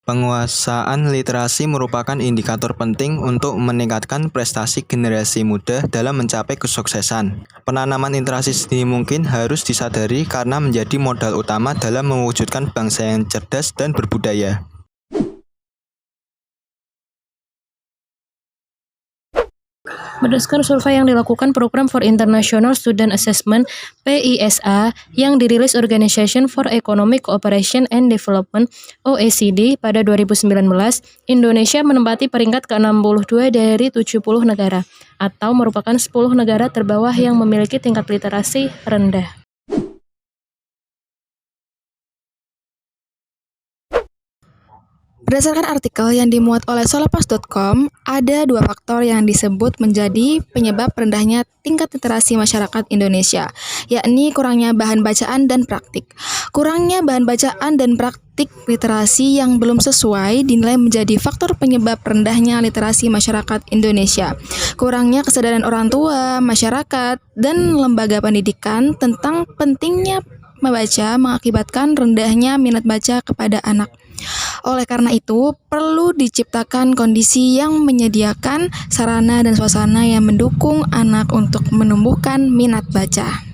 Penguasaan literasi merupakan indikator penting untuk meningkatkan prestasi generasi muda dalam mencapai kesuksesan. Penanaman literasi sedini mungkin harus disadari karena menjadi modal utama dalam mewujudkan bangsa yang cerdas dan berbudaya. Berdasarkan survei yang dilakukan Program for International Student Assessment (PISA) yang dirilis Organization for Economic Cooperation and Development (OECD) pada 2019, Indonesia menempati peringkat ke-62 dari 70 negara, atau merupakan 10 negara terbawah yang memiliki tingkat literasi rendah. Berdasarkan artikel yang dimuat oleh solapas.com, ada dua faktor yang disebut menjadi penyebab rendahnya tingkat literasi masyarakat Indonesia, yakni kurangnya bahan bacaan dan praktik. Kurangnya bahan bacaan dan praktik literasi yang belum sesuai dinilai menjadi faktor penyebab rendahnya literasi masyarakat Indonesia. Kurangnya kesadaran orang tua, masyarakat, dan lembaga pendidikan tentang pentingnya membaca mengakibatkan rendahnya minat baca kepada anak. Oleh karena itu, perlu diciptakan kondisi yang menyediakan sarana dan suasana yang mendukung anak untuk menumbuhkan minat baca.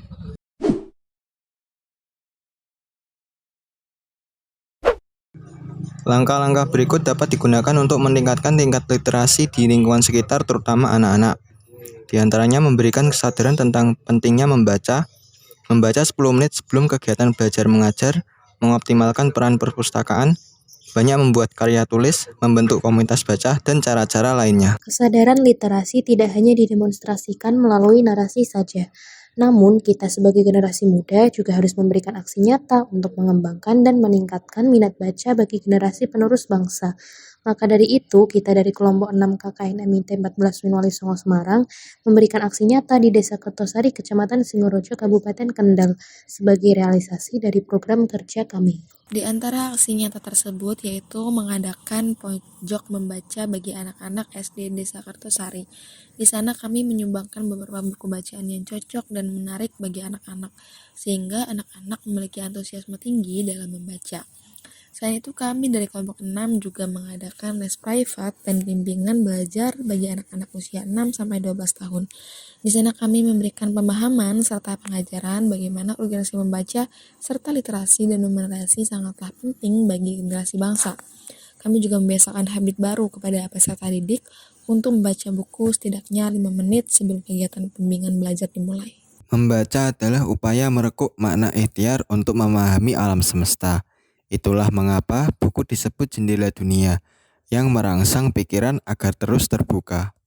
Langkah-langkah berikut dapat digunakan untuk meningkatkan tingkat literasi di lingkungan sekitar, terutama anak-anak. Di antaranya memberikan kesadaran tentang pentingnya membaca 10 menit sebelum kegiatan belajar mengajar, mengoptimalkan peran perpustakaan, banyak membuat karya tulis, membentuk komunitas baca, dan cara-cara lainnya. Kesadaran literasi tidak hanya didemonstrasikan melalui narasi saja, namun kita sebagai generasi muda juga harus memberikan aksi nyata untuk mengembangkan dan meningkatkan minat baca bagi generasi penerus bangsa. Maka dari itu, kita dari kelompok 6 KKN MIT 14 Winwali Songo Semarang memberikan aksi nyata di Desa Kertosari, Kecamatan Singorojo, Kabupaten Kendal sebagai realisasi dari program kerja kami. Di antara aksi nyata tersebut yaitu mengadakan pojok membaca bagi anak-anak SD Desa Kertosari. Di sana kami menyumbangkan beberapa buku bacaan yang cocok dan menarik bagi anak-anak, sehingga anak-anak memiliki antusiasme tinggi dalam membaca. Selain itu, kami dari kelompok 6 juga mengadakan les privat dan bimbingan belajar bagi anak-anak usia 6-12 tahun. Di sana kami memberikan pemahaman serta pengajaran bagaimana urgensi membaca serta literasi dan numerasi sangatlah penting bagi generasi bangsa. Kami juga membiasakan habit baru kepada peserta didik untuk membaca buku setidaknya 5 menit sebelum kegiatan bimbingan belajar dimulai. Membaca adalah upaya merekuk makna ikhtiar untuk memahami alam semesta. Itulah mengapa buku disebut jendela dunia, yang merangsang pikiran agar terus terbuka.